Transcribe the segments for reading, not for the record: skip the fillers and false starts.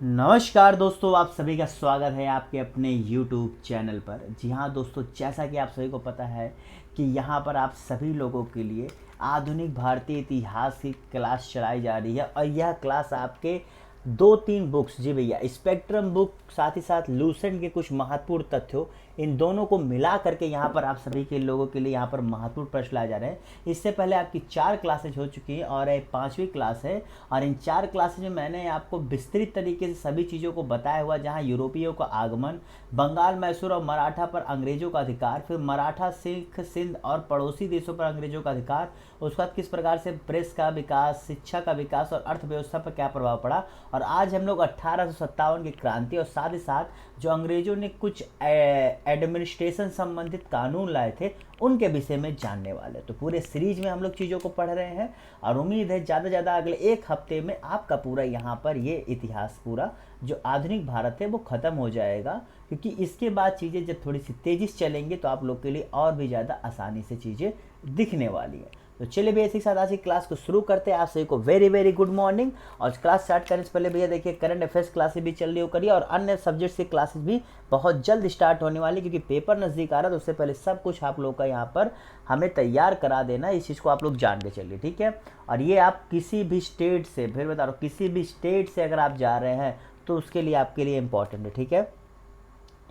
नमस्कार दोस्तों, आप सभी का स्वागत है आपके अपने YouTube चैनल पर। जी हाँ दोस्तों, जैसा कि आप सभी को पता है कि यहाँ पर आप सभी लोगों के लिए आधुनिक भारतीय इतिहास की क्लास चलाई जा रही है। और यह क्लास आपके दो तीन बुक्स, जी भैया, स्पेक्ट्रम बुक, साथ ही साथ लूसेंट के कुछ महत्वपूर्ण तथ्यों, इन दोनों को मिला करके यहाँ पर आप सभी के लोगों के लिए यहाँ पर महत्वपूर्ण प्रश्न लाए जा रहे हैं। इससे पहले आपकी 4 क्लासेज हो चुकी हैं और ये 5वीं क्लास है। और इन 4 क्लासेज में मैंने आपको विस्तृत तरीके से सभी चीज़ों को बताया हुआ, जहाँ यूरोपियों का आगमन, बंगाल, मैसूर और मराठा पर अंग्रेजों का अधिकार, फिर मराठा, सिख, सिंध और पड़ोसी देशों पर अंग्रेजों का अधिकार, उसके बाद किस प्रकार से प्रेस का विकास, शिक्षा का विकास और अर्थव्यवस्था पर क्या प्रभाव पड़ा। और आज हम लोग 1857 की क्रांति और साथ ही साथ जो अंग्रेजों ने कुछ एडमिनिस्ट्रेशन संबंधित कानून लाए थे उनके विषय में जानने वाले। तो पूरे सीरीज में हम लोग चीज़ों को पढ़ रहे हैं और उम्मीद है ज़्यादा से ज़्यादा अगले एक हफ्ते में आपका पूरा यहाँ पर ये इतिहास पूरा जो आधुनिक भारत है वो ख़त्म हो जाएगा। क्योंकि इसके बाद चीज़ें जब थोड़ी सी तेज़ी से चलेंगी तो आप लोग के लिए और भी ज़्यादा आसानी से चीज़ें दिखने वाली है। तो चलिए भैया, इसी के साथ आज की क्लास को शुरू करते हैं। आप सभी को वेरी वेरी गुड मॉर्निंग। और क्लास स्टार्ट करने से पहले भैया देखिए, करंट अफेयर्स क्लासेस भी चल रही हो करिए और अन्य सब्जेक्ट्स की क्लासेस भी बहुत जल्द स्टार्ट होने वाली, क्योंकि पेपर नज़दीक आ रहा है। तो उससे पहले सब कुछ आप लोग का यहाँ पर हमें तैयार करा देना, इस चीज़ को आप लोग जान के चलिए, ठीक है। और ये आप किसी भी स्टेट से, फिर बता रहा हूँ, किसी भी स्टेट से अगर आप जा रहे हैं तो उसके लिए आपके लिए इंपॉर्टेंट है, ठीक है।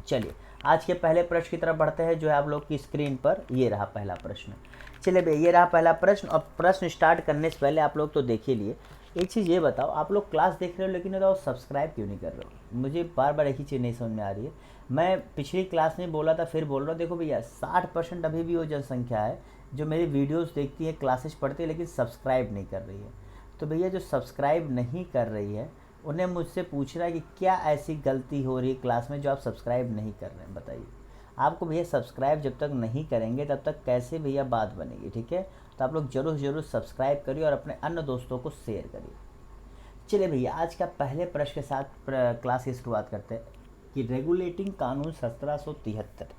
चलिए आज के पहले प्रश्न की तरफ बढ़ते हैं, जो है आप लोग की स्क्रीन पर ये रहा पहला प्रश्न। चलिए भैया, ये रहा पहला प्रश्न। और प्रश्न स्टार्ट करने से पहले आप लोग तो देख ही लिए, एक चीज़ ये बताओ, आप लोग क्लास देख रहे हो लेकिन बताओ सब्सक्राइब क्यों नहीं कर रहे हो? मुझे बार बार एक ही चीज़ नहीं समझ में आ रही है। मैं पिछली क्लास में बोला था, फिर बोल रहा हूँ। देखो भैया, 60% अभी भी वो जनसंख्या है जो मेरी वीडियोस देखती है, क्लासेस पढ़ती है, लेकिन सब्सक्राइब नहीं कर रही है। तो भैया, जो सब्सक्राइब नहीं कर रही है उन्हें मुझसे पूछना है कि क्या ऐसी गलती हो रही है क्लास में जो आप सब्सक्राइब नहीं कर रहे हैं, बताइए। आपको भैया सब्सक्राइब जब तक नहीं करेंगे तब तक कैसे भैया बात बनेगी, ठीक है। तो आप लोग जरूर जरूर सब्सक्राइब करिए और अपने अन्य दोस्तों को शेयर करिए। चलिए भैया, आज का पहले प्रश्न के साथ क्लास की शुरुआत करते हैं कि रेगुलेटिंग कानून 1773।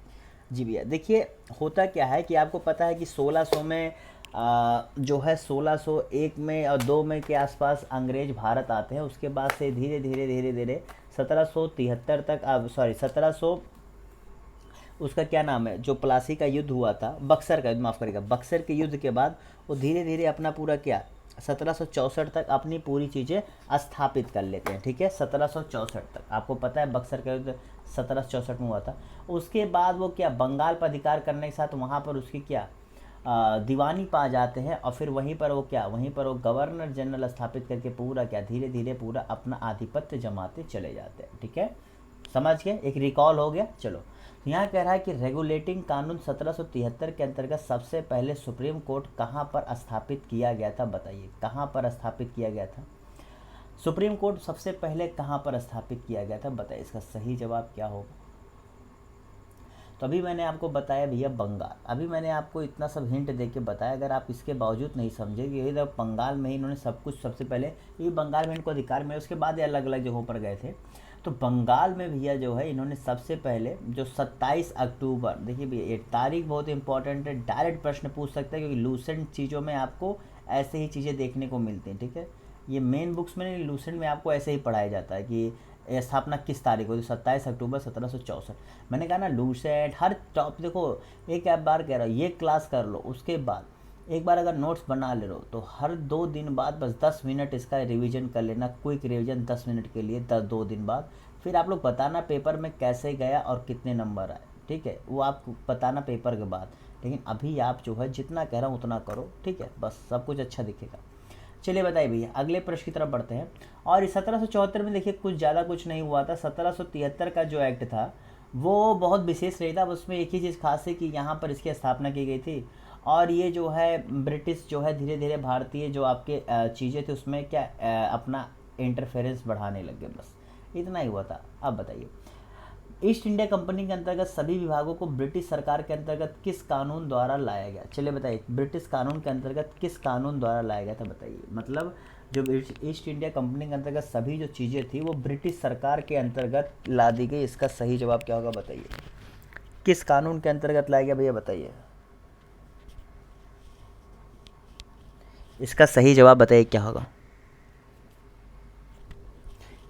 जी भैया देखिए, होता क्या है कि आपको पता है कि 1600 में जो है 1601 में और 2 में के आसपास अंग्रेज भारत आते हैं। उसके बाद से धीरे धीरे धीरे धीरे 1773 तक, अब सॉरी 1700, उसका क्या नाम है, जो प्लासी का युद्ध हुआ था, बक्सर का युद्ध, माफ़ करेगा, बक्सर के युद्ध के बाद वो धीरे धीरे अपना पूरा क्या 1764 तक अपनी पूरी चीज़ें स्थापित कर लेते हैं, ठीक है। 1764 तक आपको पता है बक्सर का युद्ध 1764 में हुआ था। उसके बाद वो क्या बंगाल पर अधिकार करने के साथ वहाँ पर उसकी क्या दीवानी पा जाते हैं। और फिर वहीं पर वो क्या, वहीं पर वो गवर्नर जनरल स्थापित करके पूरा क्या धीरे धीरे पूरा अपना आधिपत्य जमाते चले जाते हैं, ठीक है। समझ गए, एक रिकॉल हो गया। चलो, तो यहाँ कह रहा है कि रेगुलेटिंग कानून 1773 के अंतर्गत सबसे पहले सुप्रीम कोर्ट कहाँ पर स्थापित किया गया था, बताइए कहाँ पर स्थापित किया गया था। सुप्रीम कोर्ट सबसे पहले कहाँ पर स्थापित किया गया था, बताइए इसका सही जवाब क्या होगा। तो अभी मैंने आपको बताया भैया बंगाल, अभी मैंने आपको इतना सब हिंट दे के बताया, अगर आप इसके बावजूद नहीं समझे कि ये बंगाल में ही इन्होंने सब कुछ, सबसे पहले ये बंगाल में इनको अधिकार मिला, उसके बाद ये अलग अलग जगहों पर गए थे। तो बंगाल में भैया जो है इन्होंने सबसे पहले जो 27 अक्टूबर, देखिए भैया ये तारीख बहुत इंपॉर्टेंट है, डायरेक्ट प्रश्न पूछ सकते हैं, क्योंकि लूसेंट चीज़ों में आपको ऐसे ही चीज़ें देखने को मिलती हैं, ठीक है। ये मेन बुक्स में नहीं, लूसेंट में आपको ऐसे ही पढ़ाया जाता है कि स्थापना किस तारीख को, 27 अक्टूबर 1764। मैंने कहा ना, लूसेंट हर टॉप, देखो एक बार कह रहा हूँ, ये क्लास कर लो, उसके बाद एक बार अगर नोट्स बना ले रहे हो तो हर 2 दिन बाद बस 10 मिनट इसका रिवीजन कर लेना, क्विक रिवीजन 10 मिनट के लिए, 2 दिन बाद। फिर आप लोग बताना पेपर में कैसे गया और कितने नंबर आए, ठीक है, वो आप बताना पेपर के बाद। लेकिन अभी आप जो है जितना कह रहा हूँ उतना करो, ठीक है, बस सब कुछ अच्छा दिखेगा। चलिए बताइए भैया, अगले प्रश्न की तरफ बढ़ते हैं। और 1774 में देखिए कुछ ज़्यादा कुछ नहीं हुआ था। 1773 का जो एक्ट था वो बहुत विशेष नहीं था। उसमें एक ही चीज़ खास है कि यहाँ पर इसकी स्थापना की गई थी। और ये जो है ब्रिटिश जो है धीरे धीरे भारतीय जो आपके चीज़ें थी उसमें क्या अपना इंटरफेरेंस बढ़ाने लग गए, बस इतना ही हुआ था। अब बताइए, ईस्ट इंडिया कंपनी के अंतर्गत सभी विभागों को ब्रिटिश सरकार के अंतर्गत किस कानून द्वारा लाया गया, चलिए बताइए ब्रिटिश कानून के अंतर्गत किस कानून द्वारा लाया गया था, बताइए। मतलब जो ईस्ट इंडिया कंपनी के अंतर्गत सभी जो चीज़ें थी वो ब्रिटिश सरकार के अंतर्गत ला दी गई, इसका सही जवाब क्या होगा, बताइए। किस कानून के अंतर्गत लाया गया भैया, बताइए इसका सही जवाब, बताइए क्या होगा।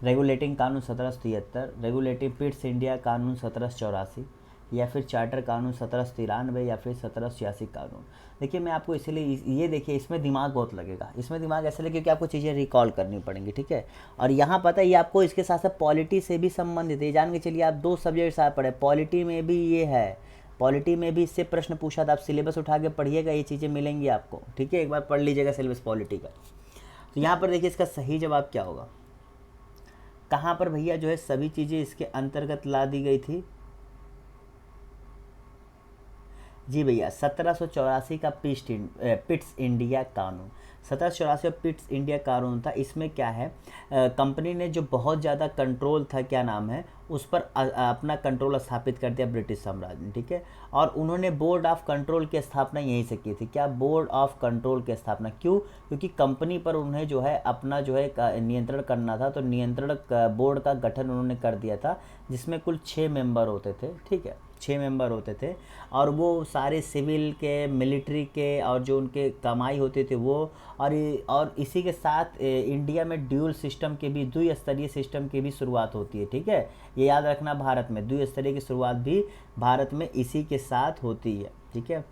रेगुलेटिंग कानून 1773, रेगुलेटिंग पिट्स इंडिया कानून 1784, या फिर चार्टर कानून 1793, या फिर 1786 कानून। देखिए मैं आपको इसलिए ये देखिए इसमें दिमाग बहुत लगेगा, इसमें दिमाग ऐसे लगे क्योंकि आपको चीज़ें रिकॉल करनी पड़ेंगी, ठीक है। और यहाँ पता है ये आपको इसके साथ साथ पॉलिटी से भी संबंधित है, जान के चलिए आप 2 सब्जेक्ट साथ पढ़े, पॉलिटी में भी ये है, पॉलिटी में भी इससे प्रश्न पूछा था। आप सिलेबस उठा के पढ़िएगा, ये चीज़ें मिलेंगी आपको, ठीक है, एक बार पढ़ लीजिएगा सिलेबस पॉलिटी का। तो यहाँ पर देखिए इसका सही जवाब क्या होगा, कहाँ पर भैया जो है सभी चीज़ें इसके अंतर्गत ला दी गई थी। जी भैया 1784 का पिट्स इंडिया कानून, 1784 पिट्स इंडिया कानून था। इसमें क्या है, कंपनी ने जो बहुत ज़्यादा कंट्रोल था, क्या नाम है, उस पर अपना कंट्रोल स्थापित कर दिया ब्रिटिश साम्राज्य ने, ठीक है। और उन्होंने बोर्ड ऑफ कंट्रोल की स्थापना यहीं से की थी। क्या, बोर्ड ऑफ कंट्रोल की स्थापना, क्यों, क्योंकि कंपनी पर उन्हें जो है अपना जो है नियंत्रण करना था, तो नियंत्रण बोर्ड का गठन उन्होंने कर दिया था, जिसमें कुल 6 मेंबर होते थे, ठीक है, 6 मेंबर होते थे। और वो सारे सिविल के, मिलिट्री के, और जो उनके कमाई होते थे वो, और इसी के साथ इंडिया में ड्यूल सिस्टम के भी, द्विस्तरीय सिस्टम की भी शुरुआत होती है, ठीक है, ये याद रखना, भारत में द्विस्तरीय की शुरुआत भी भारत में इसी के साथ होती है, ठीक है।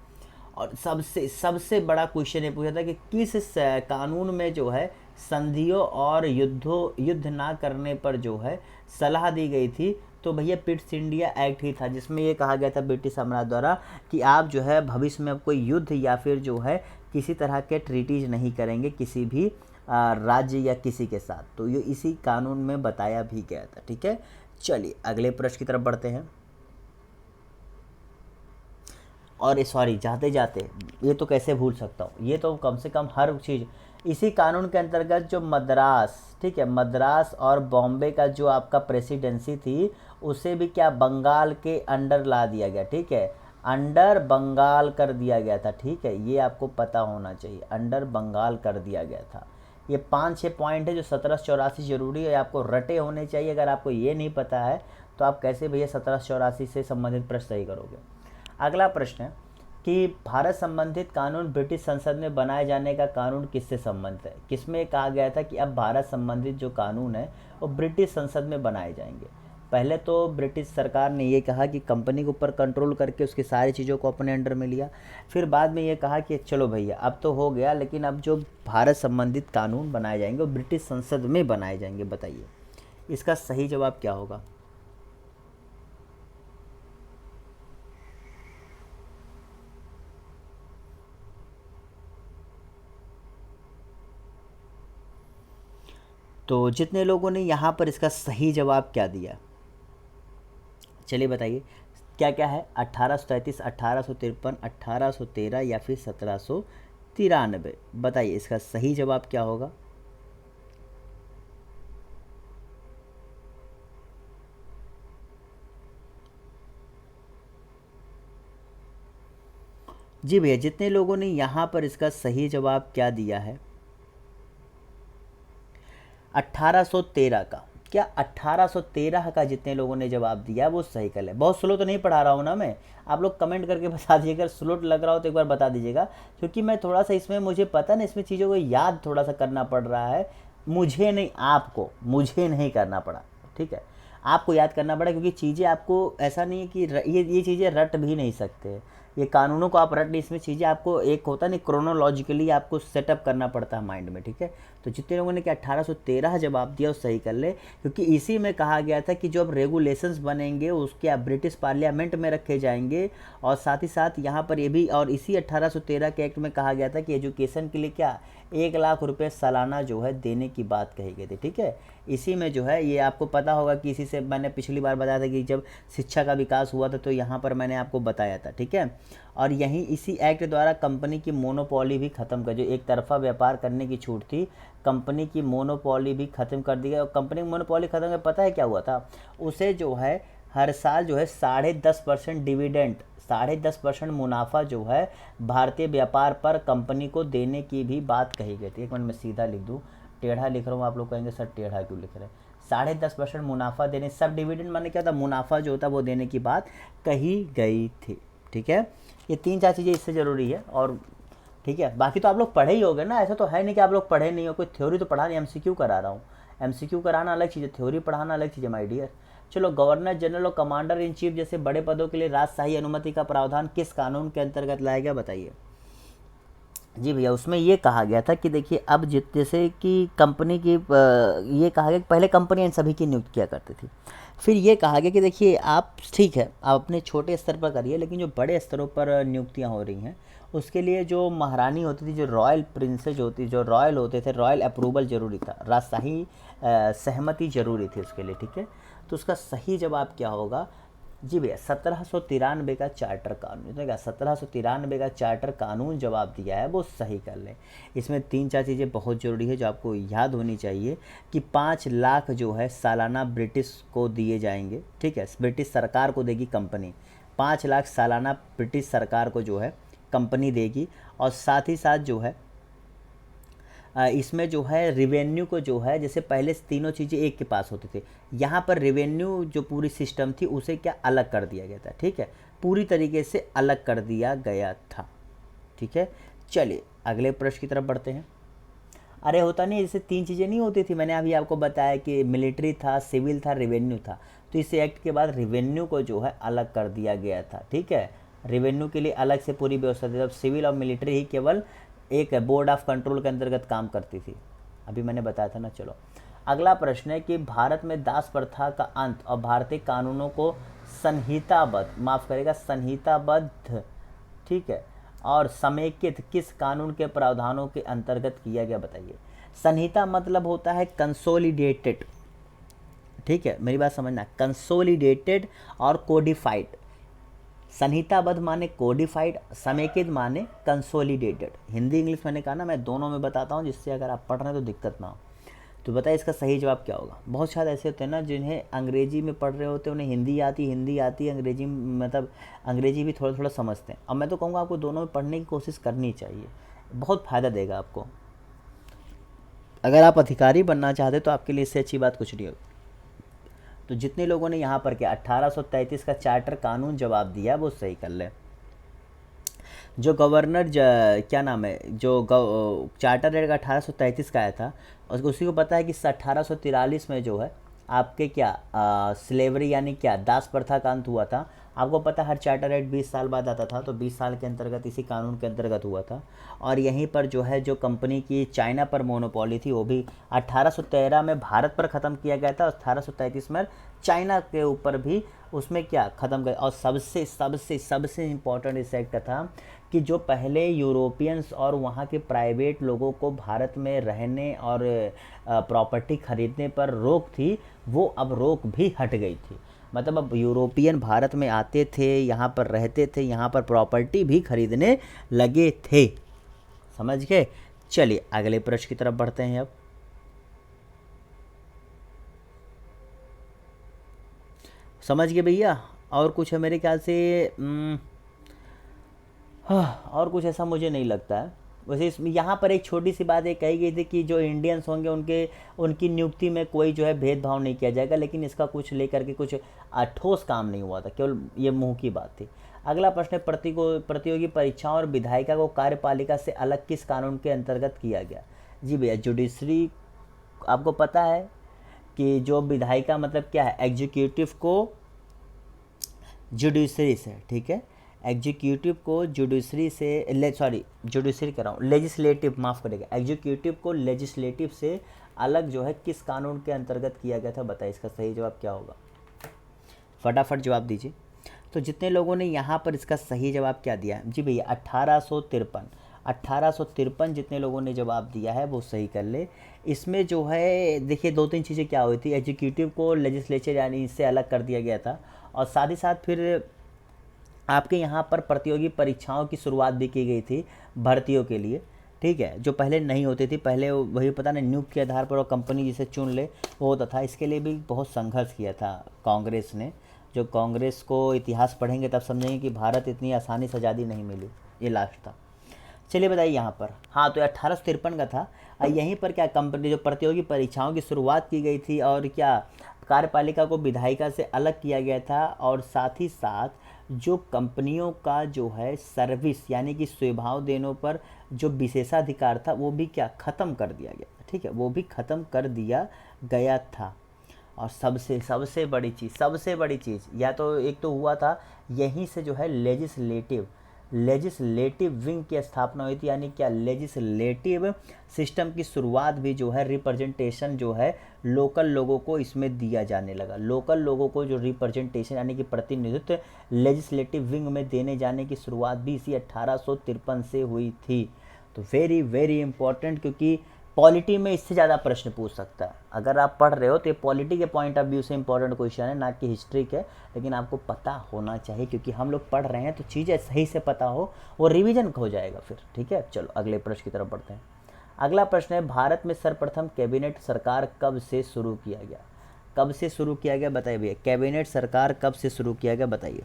और सबसे बड़ा क्वेश्चन ये पूछा था कि किस कानून में जो है संधियों और युद्ध ना करने पर जो है सलाह दी गई थी, तो भैया पिट्स इंडिया एक्ट ही था, जिसमें ये कहा गया था ब्रिटिश साम्राज्य द्वारा कि आप जो है भविष्य में कोई युद्ध या फिर जो है किसी तरह के ट्रीटीज नहीं करेंगे किसी भी राज्य या किसी के साथ, तो ये इसी कानून में बताया भी गया था, ठीक है। चलिए अगले प्रश्न की तरफ बढ़ते हैं। और सॉरी, जाते जाते ये तो कैसे भूल सकता हूँ, ये तो कम से कम हर चीज़ इसी कानून के अंतर्गत जो मद्रास, ठीक है, मद्रास और बॉम्बे का जो आपका प्रेसिडेंसी थी, उसे भी क्या बंगाल के अंडर ला दिया गया, ठीक है, अंडर बंगाल कर दिया गया था, ठीक है, ये आपको पता होना चाहिए, अंडर बंगाल कर दिया गया था। ये 5-6 पॉइंट है जो 1784 जरूरी है, आपको रटे होने चाहिए। अगर आपको ये नहीं पता है तो आप कैसे भैया 1784 से संबंधित प्रश्न सही करोगे। अगला प्रश्न है कि भारत संबंधित कानून ब्रिटिश संसद में बनाए जाने का कानून किससे संबंधित है। किसमें कहा गया था कि अब भारत संबंधित जो कानून है वो ब्रिटिश संसद में बनाए जाएंगे। पहले तो ब्रिटिश सरकार ने ये कहा कि कंपनी के ऊपर कंट्रोल करके उसकी सारी चीज़ों को अपने अंडर में लिया, फिर बाद में ये कहा कि चलो भैया अब तो हो गया, लेकिन अब जो भारत संबंधित कानून बनाए जाएंगे वो ब्रिटिश संसद में बनाए जाएंगे। बताइए इसका सही जवाब क्या होगा। तो जितने लोगों ने यहाँ पर इसका सही जवाब क्या दिया, चलिए बताइए क्या क्या है। 1833, 1853, 1813 या फिर 1793। बताइए इसका सही जवाब क्या होगा। जी भैया, जितने लोगों ने यहाँ पर इसका सही जवाब क्या दिया है, 1813 का, क्या 1813 का जितने लोगों ने जवाब दिया वो सही कर ले। बहुत स्लो तो नहीं पढ़ा रहा हूँ ना मैं, आप लोग कमेंट करके बता दीजिएगा, अगर स्लो लग रहा हो तो एक बार बता दीजिएगा, क्योंकि मैं थोड़ा सा इसमें, मुझे पता ना, इसमें चीज़ों को याद थोड़ा सा करना पड़ रहा है, मुझे नहीं, आपको, मुझे नहीं करना पड़ा, ठीक है, आपको याद करना पड़ा, क्योंकि चीज़ें आपको ऐसा नहीं है कि ये चीज़ें रट भी नहीं सकते, ये कानूनों को आप रट नहीं, इसमें चीज़ें आपको एक होता नहीं, क्रोनोलॉजिकली आपको सेटअप करना पड़ता है माइंड में, ठीक है। तो जितने लोगों ने कि 1813 जवाब दिया वो सही कर ले, क्योंकि इसी में कहा गया था कि जो अब रेगुलेशंस बनेंगे उसके आप ब्रिटिश पार्लियामेंट में रखे जाएंगे, और साथ ही साथ यहाँ पर ये भी, और इसी 1813 के एक्ट में कहा गया था कि एजुकेशन के लिए क्या 1 लाख रुपये सालाना जो है देने की बात कही गई थी, ठीक है। इसी में जो है, ये आपको पता होगा कि इसी से मैंने पिछली बार बताया था कि जब शिक्षा का विकास हुआ था तो यहाँ पर मैंने आपको बताया था, ठीक है। और यहीं इसी एक्ट द्वारा कंपनी की मोनोपोली भी खत्म कर, जो एक तरफा व्यापार करने की छूट थी, कंपनी की मोनोपोली भी खत्म कर दी गई। और कंपनी की मोनोपोली खत्म कर, पता है क्या हुआ था, उसे जो है हर साल जो है 10.5% डिविडेंड, 10.5% मुनाफा जो है भारतीय व्यापार पर कंपनी को देने की भी बात कही गई थी। एक मिनट में सीधा लिख दूँ, टेढ़ा लिख रहा हूँ, आप लोग कहेंगे सर टेढ़ा क्यों लिख रहे हैं। 10.5% मुनाफा देने, सब डिविडेंड माने क्या होता, मुनाफा जो होता वो देने की बात कही गई थी, ठीक है। ये 3-4 चीज़ें इससे ज़रूरी है, और ठीक है, बाकी तो आप लोग पढ़े ही होगे ना, ऐसा तो है नहीं कि आप लोग पढ़े नहीं हो, कोई थ्योरी तो पढ़ा नहीं, एमसीक्यू करा रहा हूँ, एमसीक्यू कराना अलग चीज़ है, थ्योरी पढ़ाना अलग चीज़ है माय डियर। चलो, गवर्नर जनरल और कमांडर इन चीफ जैसे बड़े पदों के लिए राजशाही अनुमति का प्रावधान किस कानून के अंतर्गत लाया गया, बताइए। जी भैया, उसमें ये कहा गया था कि देखिए अब जैसे कि कंपनी की ये कहा गया कि पहले कंपनी इन सभी की नियुक्ति किया करती थी। फिर ये कहा गया कि देखिए आप ठीक है, आप अपने छोटे स्तर पर करिए, लेकिन जो बड़े स्तरों पर नियुक्तियां हो रही हैं उसके लिए जो महारानी होती थी, जो रॉयल प्रिंसेस होती, जो रॉयल होते थे, रॉयल अप्रूवल जरूरी था, राजशाही सहमति जरूरी थी उसके लिए, ठीक है। तो उसका सही जवाब क्या होगा जी भैया, 1793 का चार्टर कानून। देखा, 1793 का चार्टर कानून जवाब दिया है वो सही कर लें। इसमें 3-4 चीज़ें बहुत ज़रूरी है जो आपको याद होनी चाहिए कि 5 लाख जो है सालाना ब्रिटिश को दिए जाएंगे, ठीक है, ब्रिटिश सरकार को देगी कंपनी, 5 लाख सालाना ब्रिटिश सरकार को जो है कंपनी देगी। और साथ ही साथ जो है इसमें जो है रिवेन्यू को जो है, जैसे पहले तीनों चीज़ें एक के पास होती थी, यहाँ पर रिवेन्यू जो पूरी सिस्टम थी उसे क्या अलग कर दिया गया था, ठीक है, पूरी तरीके से अलग कर दिया गया था, ठीक है। चलिए अगले प्रश्न की तरफ बढ़ते हैं। अरे होता नहीं, जैसे 3 चीज़ें नहीं होती थी, मैंने अभी आपको बताया कि मिलिट्री था, सिविल था, रेवेन्यू था, तो इस एक्ट के बाद रेवेन्यू को जो है अलग कर दिया गया था, ठीक है। रेवेन्यू के लिए अलग से पूरी व्यवस्था थी, जब सिविल और मिलिट्री ही केवल एक बोर्ड ऑफ कंट्रोल के अंतर्गत काम करती थी, अभी मैंने बताया था ना। चलो अगला प्रश्न है कि भारत में दास प्रथा का अंत और भारतीय कानूनों को संहिताबद्ध, माफ करेगा संहिताबद्ध, ठीक है, और समेकित किस कानून के प्रावधानों के अंतर्गत किया गया, बताइए। संहिता मतलब होता है कंसोलिडेटेड, ठीक है, मेरी बात समझना, कंसोलिडेटेड और कोडिफाइड। संहिताबद्ध माने कोडिफाइड, समेकित माने कंसोलिडेटेड। हिंदी इंग्लिश मैंने कहा ना, मैं दोनों में बताता हूँ जिससे अगर आप पढ़ रहे हैं तो दिक्कत ना हो। तो बताइए इसका सही जवाब क्या होगा। बहुत शायद ऐसे होते हैं ना जिन्हें अंग्रेजी में पढ़ रहे होते हैं, उन्हें हिंदी आती अंग्रेजी, मतलब अंग्रेजी भी थोड़ा थोड़ा समझते हैं। अब मैं तो कहूँगा आपको दोनों में पढ़ने की कोशिश करनी चाहिए, बहुत फ़ायदा देगा आपको। अगर आप अधिकारी बनना चाहते तो आपके लिए इससे अच्छी बात कुछ नहीं होगी। तो जितने लोगों ने यहाँ पर क्या 1833 का चार्टर कानून जवाब दिया वो सही कर ले। जो गवर्नर क्या नाम है, जो चार्टर रेट का 1833 का आया था, उसको उसी को पता है कि 1843 में जो है आपके क्या स्लेवरी यानी क्या दास प्रथा का अंत हुआ था। आपको पता है हर चार्टर रेट 20 साल बाद आता था, तो 20 साल के अंतर्गत इसी कानून के अंतर्गत हुआ था। और यहीं पर जो है जो कंपनी की चाइना पर मोनोपोली थी वो भी 1813 में भारत पर ख़त्म किया गया था, और 1833 में चाइना के ऊपर भी उसमें क्या ख़त्म कर। और सबसे सबसे सबसे इम्पोर्टेंट इस एक्ट का था कि जो पहले यूरोपियंस और वहाँ के प्राइवेट लोगों को भारत में रहने और प्रॉपर्टी खरीदने पर रोक थी, वो अब रोक भी हट गई थी। मतलब अब यूरोपियन भारत में आते थे, यहाँ पर रहते थे, यहाँ पर प्रॉपर्टी भी खरीदने लगे थे, समझ गए। चलिए अगले प्रश्न की तरफ बढ़ते हैं। अब समझ गए भैया, और कुछ है मेरे ख्याल से और कुछ ऐसा मुझे नहीं लगता है। वैसे इसमें यहाँ पर एक छोटी सी बात ये कही गई थी कि जो इंडियंस होंगे उनकी नियुक्ति में कोई जो है भेदभाव नहीं किया जाएगा, लेकिन इसका कुछ लेकर के कुछ ठोस काम नहीं हुआ था, केवल ये मुंह की बात थी। अगला प्रश्न है प्रतियोगी परीक्षाओं और विधायिका को कार्यपालिका से अलग किस कानून के अंतर्गत किया गया। जी भैया, जुडिशरी, आपको पता है कि जो विधायिका मतलब क्या है, एग्जीक्यूटिव को जुडिशरी से, ठीक है, एग्जीक्यूटिव को जुडिशरी से जुडिशरी कह रहा हूँ, लेजिस्लेटिव, माफ़ करेगा, एग्जीक्यूटिव को लेजिस्लेटिव से अलग जो है किस कानून के अंतर्गत किया गया था, बताइए इसका सही जवाब क्या होगा, फटाफट जवाब दीजिए। तो जितने लोगों ने यहाँ पर इसका सही जवाब क्या दिया, जी भैया 1853 जितने लोगों ने जवाब दिया है वो सही कर ले। इसमें जो है देखिए 2-3 चीज़ें क्या हुई थी, एग्जीक्यूटिव को लेजिस्लेचर यानी इससे अलग कर दिया गया था, और साथ ही साथ फिर आपके यहाँ पर प्रतियोगी परीक्षाओं की शुरुआत भी की गई थी भर्तियों के लिए, ठीक है, जो पहले नहीं होती थी। पहले वही पता नहीं नियुक्त के आधार पर वो कंपनी जिसे चुन ले वो होता था। इसके लिए भी बहुत संघर्ष किया था कांग्रेस ने। जो कांग्रेस को इतिहास पढ़ेंगे तब समझेंगे कि भारत इतनी आसानी से आज़ादी नहीं मिली, ये लास्ट था। चलिए बताइए यहाँ पर, हाँ तो 1853 का था। यहीं पर क्या कंपनी जो प्रतियोगी परीक्षाओं की शुरुआत की गई थी, और क्या कार्यपालिका को विधायिका से अलग किया गया था, और साथ ही साथ जो कंपनियों का जो है सर्विस यानी कि सेवाओं देने पर जो विशेषाधिकार था वो भी क्या ख़त्म कर दिया गया, ठीक है, वो भी ख़त्म कर दिया गया था। और सबसे सबसे बड़ी चीज़ या तो एक तो हुआ था यहीं से जो है लेजिस्लेटिव विंग की स्थापना हुई थी, यानी क्या लेजिस्लेटिव सिस्टम की शुरुआत भी जो है, रिप्रेजेंटेशन जो है लोकल लोगों को इसमें दिया जाने लगा। लोकल लोगों को जो रिप्रेजेंटेशन यानी कि प्रतिनिधित्व लेजिस्लेटिव विंग में देने जाने की शुरुआत भी इसी 1853 से हुई थी। तो वेरी वेरी इंपॉर्टेंट, क्योंकि पॉलिटी में इससे ज़्यादा प्रश्न पूछ सकता है। अगर आप पढ़ रहे हो तो ये पॉलिटी के पॉइंट ऑफ व्यू से इंपॉर्टेंट क्वेश्चन है, ना कि हिस्ट्री के, लेकिन आपको पता होना चाहिए क्योंकि हम लोग पढ़ रहे हैं तो चीज़ें सही से पता हो, वो रिवीजन हो जाएगा फिर। ठीक है, चलो अगले प्रश्न की तरफ बढ़ते हैं। अगला प्रश्न है, भारत में सर्वप्रथम कैबिनेट सरकार कब से शुरू किया गया? कब से शुरू किया गया बताइए भैया, कैबिनेट सरकार कब से शुरू किया गया बताइए।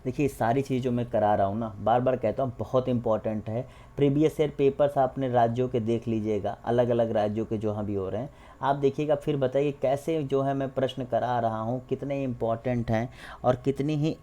देखिए सारी चीज़ जो मैं करा रहा हूँ ना, बार बार कहता हूँ, बहुत इंपॉर्टेंट है। प्रीवियस ईयर पेपर्स आपने राज्यों के देख लीजिएगा, अलग अलग राज्यों के जहाँ भी हो रहे हैं आप देखिएगा, फिर बताइए कैसे जो है मैं प्रश्न करा रहा हूँ, कितने इंपॉर्टेंट हैं और कितनी ही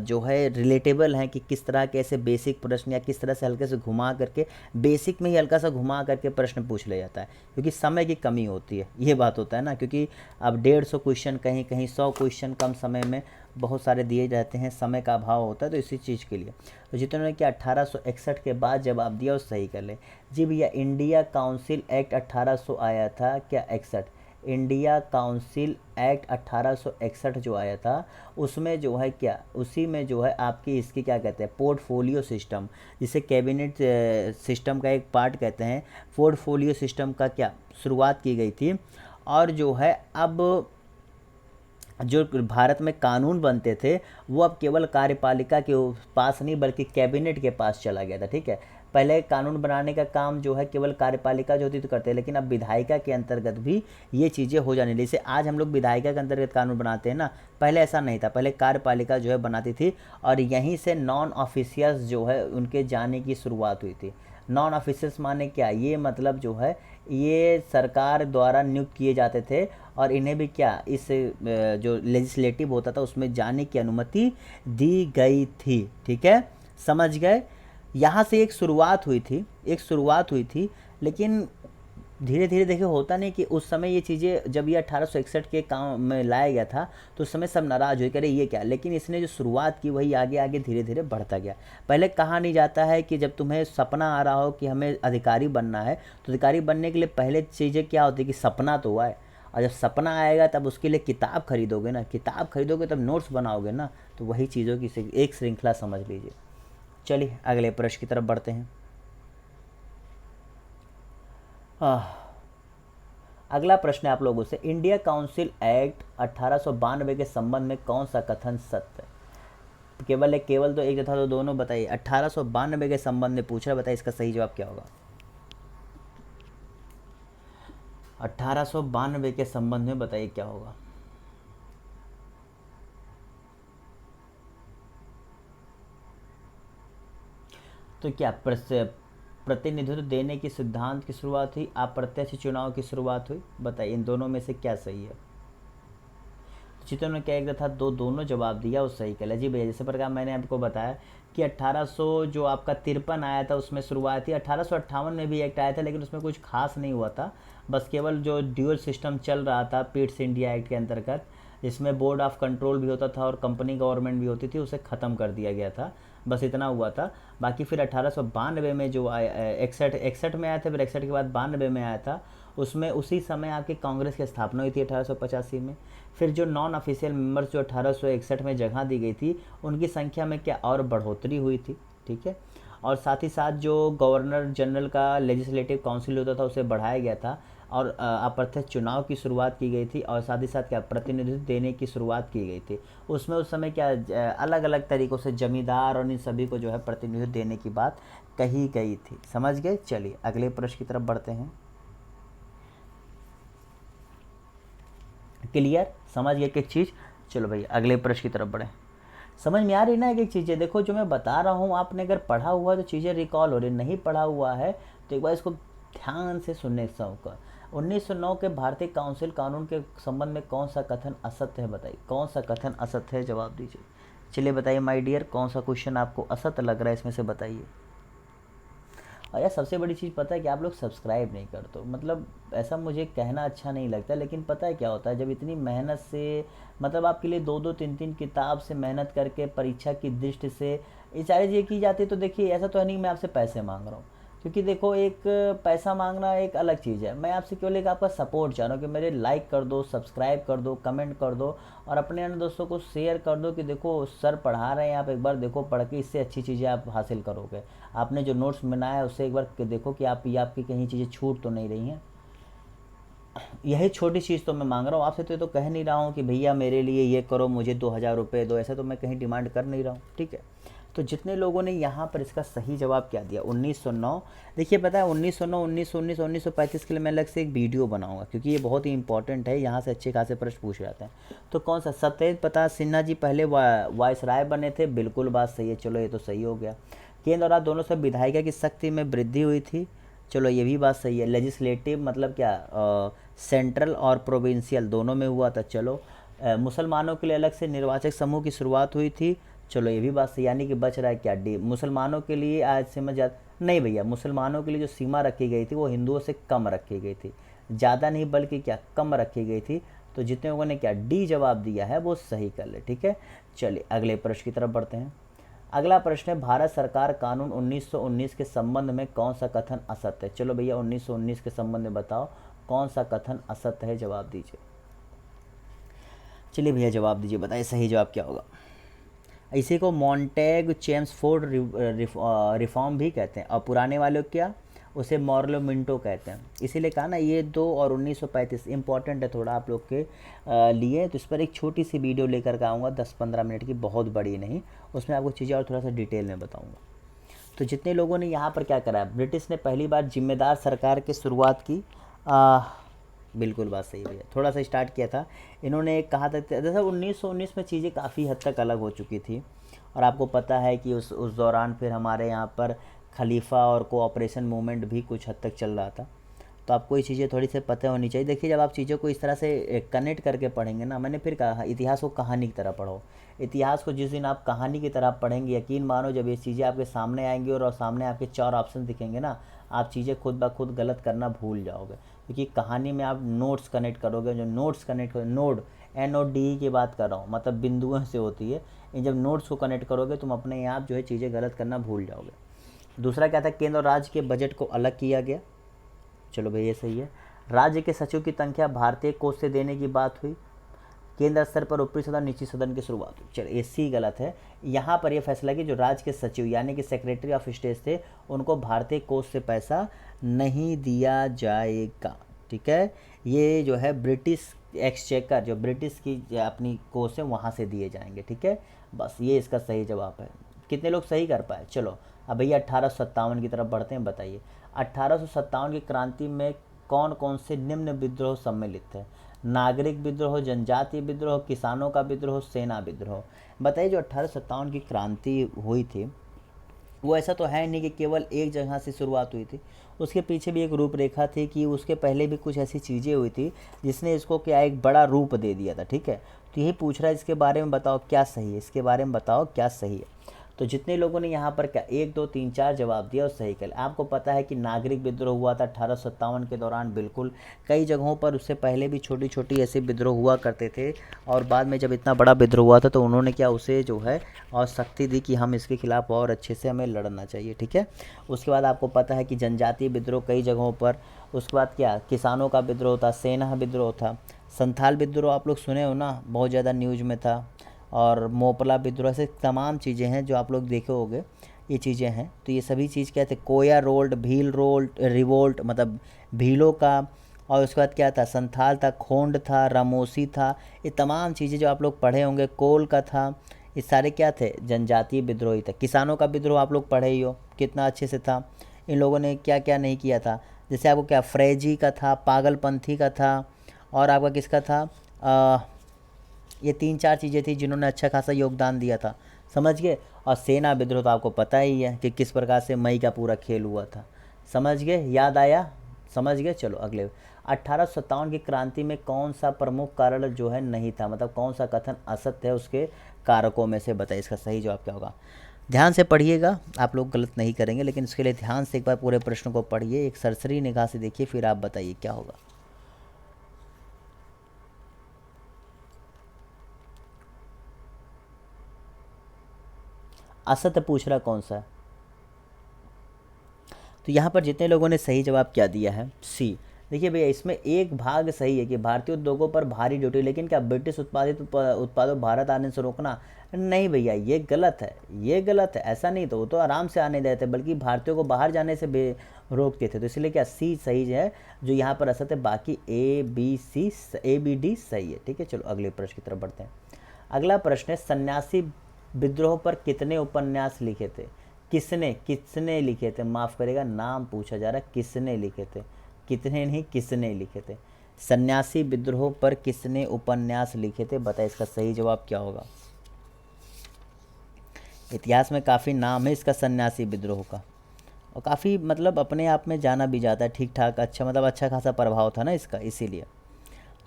जो है रिलेटेबल हैं, कि किस तरह के ऐसे बेसिक प्रश्न या किस तरह से हल्के से घुमा करके, बेसिक में ही हल्का सा घुमा करके प्रश्न पूछ लिया जाता है, क्योंकि समय की कमी होती है, ये बात होता है ना। क्योंकि अब 150 क्वेश्चन, कहीं कहीं 100 क्वेश्चन कम समय में बहुत सारे दिए जाते हैं, समय का अभाव होता है, तो इसी चीज़ के लिए तो जितने ने क्या 1861 के बाद जब आप दिया उस सही कर ले। जी भैया, इंडिया काउंसिल एक्ट 1800 आया था क्या? 61, इंडिया काउंसिल एक्ट 1861 जो आया था, उसमें जो है क्या, उसी में जो है आपकी इसकी क्या कहते हैं, पोर्टफोलियो सिस्टम, जिसे कैबिनेट सिस्टम का एक पार्ट कहते हैं, पोर्टफोलियो सिस्टम का क्या शुरुआत की गई थी। और जो है अब जो भारत में कानून बनते थे वो अब केवल कार्यपालिका के पास नहीं बल्कि कैबिनेट के पास चला गया था। ठीक है, पहले कानून बनाने का काम जो है केवल कार्यपालिका जो होती तो करते हैं, लेकिन अब विधायिका के अंतर्गत भी ये चीज़ें हो जाने लगी। जैसे आज हम लोग विधायिका के अंतर्गत कानून बनाते हैं ना, पहले ऐसा नहीं था, पहले कार्यपालिका जो है बनाती थी, और यहीं से नॉन ऑफिशियल्स जो है उनके जाने की शुरुआत हुई थी। नॉन ऑफिशियल्स माने क्या, ये मतलब जो है ये सरकार द्वारा नियुक्त किए जाते थे, और इन्हें भी क्या इस जो लेजिस्लेटिव होता था उसमें जाने की अनुमति दी गई थी। ठीक है, समझ गए? यहाँ से एक शुरुआत हुई थी, लेकिन धीरे धीरे देखिए होता नहीं कि उस समय ये चीज़ें, जब ये 1861 के काम में लाया गया था तो उस समय सब नाराज़ हुए, करे ये क्या, लेकिन इसने जो शुरुआत की वही आगे आगे धीरे धीरे बढ़ता गया। पहले कहा नहीं जाता है कि जब तुम्हें सपना आ रहा हो कि हमें अधिकारी बनना है, तो अधिकारी बनने के लिए पहले चीज़ें क्या होती है कि सपना तो हुआ है, और जब सपना आएगा तब उसके लिए किताब खरीदोगे ना, किताब खरीदोगे तब नोट्स बनाओगे ना, तो वही चीज़ों की एक श्रृंखला समझ लीजिए। चलिए अगले प्रश्न की तरफ बढ़ते हैं। अगला प्रश्न है आप लोगों से, इंडिया काउंसिल एक्ट 1892 के संबंध में कौन सा कथन सत्य है? केवल तो एक तथा तो दोनों बताइए। 1892 के संबंध में पूछ रहा, बताइए इसका सही जवाब क्या होगा। 1892 के संबंध में बताइए क्या होगा। तो क्या प्रतिनिधित्व देने की सिद्धांत की शुरुआत हुई, अप्रत्यक्ष चुनाव की शुरुआत हुई, बताइए इन दोनों में से क्या सही है। चित्रों ने क्या एक तथा दोनों जवाब दिया, वो सही कहला। जी भैया, जैसे प्रकार मैंने आपको बताया कि 1800 जो आपका 53 आया था उसमें शुरुआत थी। 1858 में भी एक्ट आया था, लेकिन उसमें कुछ खास नहीं हुआ था, बस केवल जो ड्यूअल सिस्टम चल रहा था पिट्स इंडिया एक्ट के अंतर्गत, जिसमें बोर्ड ऑफ कंट्रोल भी होता था और कंपनी गवर्नमेंट भी होती थी, उसे ख़त्म कर दिया गया था, बस इतना हुआ था। बाकी फिर 1892 में जो आया, 61 में आया था, फिर 61 के बाद 92 में आया था, उसमें उसी समय आपकी कांग्रेस की स्थापना हुई थी 1885 में। फिर जो नॉन ऑफिशियल मेंबर्स जो 1861 में जगह दी गई थी, उनकी संख्या में क्या और बढ़ोतरी हुई थी। ठीक है, और साथ ही साथ जो गवर्नर जनरल का लेजिस्लेटिव काउंसिल होता था उसे बढ़ाया गया था, और अप्रत्यक्ष चुनाव की शुरुआत की गई थी, और साथ ही साथ क्या प्रतिनिधित्व देने की शुरुआत की गई थी। उसमें उस समय क्या अलग अलग तरीक़ों से जमींदार और इन सभी को जो है प्रतिनिधित्व देने की बात कही गई थी। समझ गए? चलिए अगले प्रश्न की तरफ बढ़ते हैं। क्लियर? समझ गए एक चीज़? चलो भाई अगले प्रश्न की तरफ बढ़ें। समझ में आ रही ना एक चीज़ें? देखो जो मैं बता रहा हूँ आपने अगर पढ़ा हुआ है तो चीज़ें रिकॉल हो रही, नहीं पढ़ा हुआ है तो एक बार इसको ध्यान से सुनने का। 1909 के भारतीय काउंसिल कानून के संबंध में कौन सा कथन असत्य है, बताइए कौन सा कथन असत्य है, जवाब दीजिए। चलिए बताइए माय डियर, कौन सा क्वेश्चन आपको असत्य लग रहा है इसमें से बताइए। और यार सबसे बड़ी चीज़ पता है कि आप लोग सब्सक्राइब नहीं करते हो। मतलब ऐसा मुझे कहना अच्छा नहीं लगता, लेकिन पता है क्या होता है, जब इतनी मेहनत से मतलब आपके लिए दो दो तीन तीन किताब से मेहनत करके परीक्षा की दृष्टि से ये सारी चीज़ें की जाती है, तो देखिए ऐसा तो है नहीं मैं आपसे पैसे मांग रहा हूँ। क्योंकि देखो एक पैसा मांगना एक अलग चीज़ है, मैं आपसे केवल एक आपका सपोर्ट चाह रहा हूँ कि मेरे लाइक कर दो, सब्सक्राइब कर दो, कमेंट कर दो और अपने अन्य दोस्तों को शेयर कर दो कि देखो सर पढ़ा रहे हैं, आप एक बार देखो पढ़ के, इससे अच्छी चीज़ें आप हासिल करोगे। आपने जो नोट्स बनाया है उससे एक बार देखो कि आप ये आपकी कहीं चीज़ें छूट तो नहीं रही हैं। यही छोटी चीज़ तो मैं मांग रहा हूँ आपसे, तो ये तो कह नहीं रहा हूँ कि भैया मेरे लिए ये करो, मुझे 2000 रुपये दो, ऐसा तो मैं कहीं डिमांड कर नहीं रहा हूँ, ठीक है। तो जितने लोगों ने यहाँ पर इसका सही जवाब क्या दिया 1909, देखिए पता है 1909, 1919, 1935 के लिए मैं अलग से एक वीडियो बनाऊंगा, क्योंकि ये बहुत ही इंपॉर्टेंट है, यहाँ से अच्छे खासे प्रश्न पूछ जाते हैं। तो कौन सा, सत्येंद्र प्रताप सिन्हा जी पहले वायसराय बने थे, बिल्कुल बात सही है, चलो ये तो सही हो गया। केंद्र और राज्य दोनों से विधायिका की शक्ति में वृद्धि हुई थी, चलो ये भी बात सही है। लेजिस्लेटिव मतलब क्या, सेंट्रल और प्रोविंशियल दोनों में हुआ था, चलो। मुसलमानों के लिए अलग से निर्वाचक समूह की शुरुआत हुई थी, चलो ये भी बात सही, यानी कि बच रहा है क्या, डी। मुसलमानों के लिए आज से मैं नहीं भैया, मुसलमानों के लिए जो सीमा रखी गई थी वो हिंदुओं से कम रखी गई थी, ज़्यादा नहीं बल्कि क्या कम रखी गई थी। तो जितने लोगों ने क्या डी जवाब दिया है वो सही कर ले, ठीक है। चलिए अगले प्रश्न की तरफ बढ़ते हैं। अगला प्रश्न है, भारत सरकार कानून 1919 के संबंध में कौन सा कथन असत्य है। चलो भैया 1919 के संबंध में बताओ कौन सा कथन असत्य है, जवाब दीजिए। चलिए भैया जवाब दीजिए, बताइए सही जवाब क्या होगा। इसी को मॉन्टेग चेम्सफोर्ड रिफॉर्म भी कहते हैं, और पुराने वाले क्या, उसे मॉर्लो मिंटो कहते हैं। इसीलिए कहा ना ये 2 और 1935 इंपॉर्टेंट है थोड़ा आप लोग के लिए, तो इस पर एक छोटी सी वीडियो लेकर के आऊँगा 10-15 मिनट की, बहुत बड़ी नहीं, उसमें आपको चीज़ें और थोड़ा सा डिटेल में बताऊँगा। तो जितने लोगों ने यहाँ पर क्या करा, ब्रिटिश ने पहली बार जिम्मेदार सरकार की शुरुआत की, बिल्कुल बात सही भैया, थोड़ा सा स्टार्ट किया था इन्होंने, एक कहा था जैसे 1919 में चीज़ें काफ़ी हद तक अलग हो चुकी थी, और आपको पता है कि उस दौरान फिर हमारे यहाँ पर खलीफा और कोऑपरेशन मूवमेंट भी कुछ हद तक चल रहा था। तो आपको ये चीज़ें थोड़ी सी पता होनी चाहिए। देखिए जब आप चीज़ों को इस तरह से कनेक्ट करके पढ़ेंगे ना, मैंने फिर कहा इतिहास को कहानी की तरह पढ़ो। इतिहास को जिस दिन आप कहानी की तरह पढ़ेंगे, यकीन मानो जब ये चीज़ें आपके सामने आएंगी और सामने आपके 4 ऑप्शन दिखेंगे ना, आप चीज़ें खुद ब खुद गलत करना भूल जाओगे। क्योंकि कहानी में आप नोट्स कनेक्ट करोगे, जो नोट्स कनेक्ट करोगे, नोड NODE की बात कर रहा हूँ, मतलब बिंदुओं से होती है, इन जब नोट्स को कनेक्ट करोगे तुम अपने आप जो है चीज़ें गलत करना भूल जाओगे। दूसरा क्या था, केंद्र और राज्य के बजट को अलग किया गया, चलो भाई ये सही है। राज्य के सचिव की संख्या भारतीय कोष से देने की बात हुई, केंद्र स्तर पर ऊपरी सदन नीची सदन की शुरुआत हुई, चलो ये सी गलत है। यहाँ पर यह फैसला कि जो राज्य के सचिव यानी कि सेक्रेटरी ऑफ स्टेट थे उनको भारतीय कोष से पैसा नहीं दिया जाएगा, ठीक है। ये जो है ब्रिटिश एक्सचेकर, जो ब्रिटिश की अपनी कोष है वहाँ से दिए जाएंगे, ठीक है। बस ये इसका सही जवाब है। कितने लोग सही कर पाए, चलो अब भैया 1857 की तरफ बढ़ते हैं, बताइए 1857 की क्रांति में कौन कौन से निम्न विद्रोह सम्मिलित थे। नागरिक विद्रोह, जनजातीय विद्रोह, किसानों का विद्रोह, सेना विद्रोह। बताइए जो 1857 की क्रांति हुई थी वो ऐसा तो है नहीं कि केवल एक जगह से शुरुआत हुई थी, उसके पीछे भी एक रूपरेखा थी कि उसके पहले भी कुछ ऐसी चीज़ें हुई थी जिसने इसको क्या एक बड़ा रूप दे दिया था, ठीक है। तो यही पूछ रहा है इसके बारे में बताओ क्या सही है, इसके बारे में बताओ क्या सही है। तो जितने लोगों ने यहाँ पर क्या 1 2 3 4 जवाब दिया और सही कर। आपको पता है कि नागरिक विद्रोह हुआ था 1857 के दौरान, बिल्कुल कई जगहों पर उससे पहले भी छोटी छोटी ऐसे विद्रोह हुआ करते थे, और बाद में जब इतना बड़ा विद्रोह हुआ था तो उन्होंने क्या उसे जो है और शक्ति दी कि हम इसके खिलाफ और अच्छे से हमें लड़ना चाहिए, ठीक है। उसके बाद आपको पता है कि जनजातीय विद्रोह कई जगहों पर, उसके बाद क्या किसानों का विद्रोह था, सेना विद्रोह था, संथाल विद्रोह आप लोग सुने हो ना, बहुत ज़्यादा न्यूज में था, और मोपला विद्रोह, से तमाम चीज़ें हैं जो आप लोग देखे होंगे, ये चीज़ें हैं। तो ये सभी चीज़ क्या थे, कोया रोल्ट, भील रोल्ट रिवोल्ट मतलब भीलों का, और उसके बाद क्या था संथाल था, खोंड था, रामोसी था, ये तमाम चीज़ें जो आप लोग पढ़े होंगे, कोल का था, ये सारे क्या थे जनजातीय विद्रोही थे। किसानों का विद्रोह आप लोग पढ़े ही हो कितना अच्छे से था, इन लोगों ने क्या क्या नहीं किया था, जैसे आपको क्या फ्रेजी का था, पागलपंथी का था, और आपका किसका था, ये 3-4 चीज़ें थी जिन्होंने अच्छा खासा योगदान दिया था, समझ गए। और सेना विद्रोह तो आपको पता ही है कि किस प्रकार से मई का पूरा खेल हुआ था, समझ गए, याद आया, समझ गए। चलो अगले 1857 की क्रांति में कौन सा प्रमुख कारण जो है नहीं था, मतलब कौन सा कथन असत्य है उसके कारकों में से बताइए, इसका सही जवाब क्या होगा। ध्यान से पढ़िएगा, आप लोग गलत नहीं करेंगे, लेकिन इसके लिए ध्यान से एक बार पूरे प्रश्न को पढ़िए, एक सरसरी निगाह से देखिए, फिर आप बताइए क्या होगा। असत पूछ रहा कौन सा है? तो यहाँ पर जितने लोगों ने सही जवाब क्या दिया है, सी। देखिए भैया, इसमें एक भाग सही है कि भारतीय उद्योगों पर भारी ड्यूटी, लेकिन क्या ब्रिटिश उत्पादित उत्पादों भारत आने से रोकना? नहीं भैया, ये गलत है, ये गलत है। ऐसा नहीं, तो वो तो आराम से आने देते, बल्कि भारतीयों को बाहर जाने से रोकते थे। तो इसलिए क्या सी सही है, जो यहाँ पर असत है। बाकी ए बी डी सही है। ठीक है, चलो अगले प्रश्न की तरफ बढ़ते हैं। अगला प्रश्न है, सन्यासी विद्रोह पर कितने उपन्यास लिखे थे? किसने किसने लिखे थे, माफ़ करेगा, नाम पूछा जा रहा है, किसने लिखे थे, कितने नहीं, किसने लिखे थे। सन्यासी विद्रोह पर किसने उपन्यास लिखे थे, बताइए इसका सही जवाब क्या होगा। इतिहास में काफ़ी नाम है इसका सन्यासी विद्रोह का, और काफ़ी मतलब अपने आप में जाना भी जाता है ठीक ठाक, अच्छा मतलब अच्छा खासा प्रभाव था ना इसका, इसीलिए।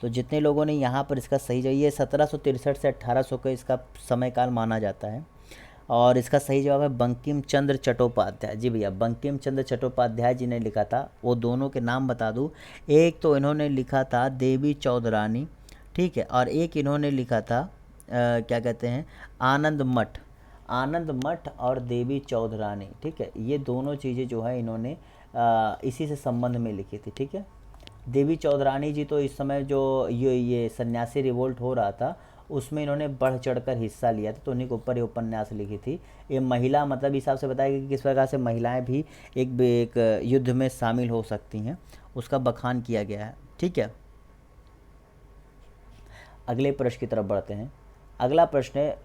तो जितने लोगों ने यहाँ पर इसका सही जवाब, ये 1763 से 1800 का इसका समयकाल माना जाता है, और इसका सही जवाब है बंकिम चंद्र चट्टोपाध्याय। जी भैया, बंकिम चंद्र चट्टोपाध्याय जी ने लिखा था। वो दोनों के नाम बता दूँ, एक तो इन्होंने लिखा था देवी चौधरानी, ठीक है, और एक इन्होंने लिखा था क्या कहते हैं, आनंद मठ। आनंद मठ और देवी चौधरानी, ठीक है, ये दोनों चीज़ें जो है इन्होंने इसी से संबंध में लिखी थी। ठीक है, देवी चौधरानी जी तो इस समय जो ये सन्यासी रिवोल्ट हो रहा था, उसमें इन्होंने बढ़ चढ़कर हिस्सा लिया था, तो उन्हीं के ऊपर ये उपन्यास लिखी थी। ये महिला मतलब हिसाब से बताया कि किस प्रकार से महिलाएं भी एक युद्ध में शामिल हो सकती हैं, उसका बखान किया गया है। ठीक है, अगले प्रश्न की तरफ बढ़ते हैं। अगला प्रश्न है,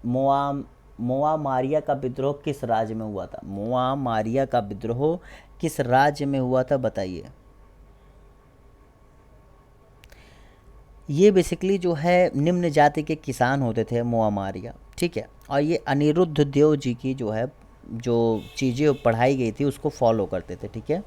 मोआ मारिया का विद्रोह किस राज्य में हुआ था? मोआ मारिया का विद्रोह किस राज्य में हुआ था, बताइए। ये बेसिकली जो है निम्न जाति के किसान होते थे मोआ मारिया, ठीक है, और ये अनिरुद्ध देव जी की जो है जो चीज़ें पढ़ाई गई थी उसको फॉलो करते थे। ठीक है,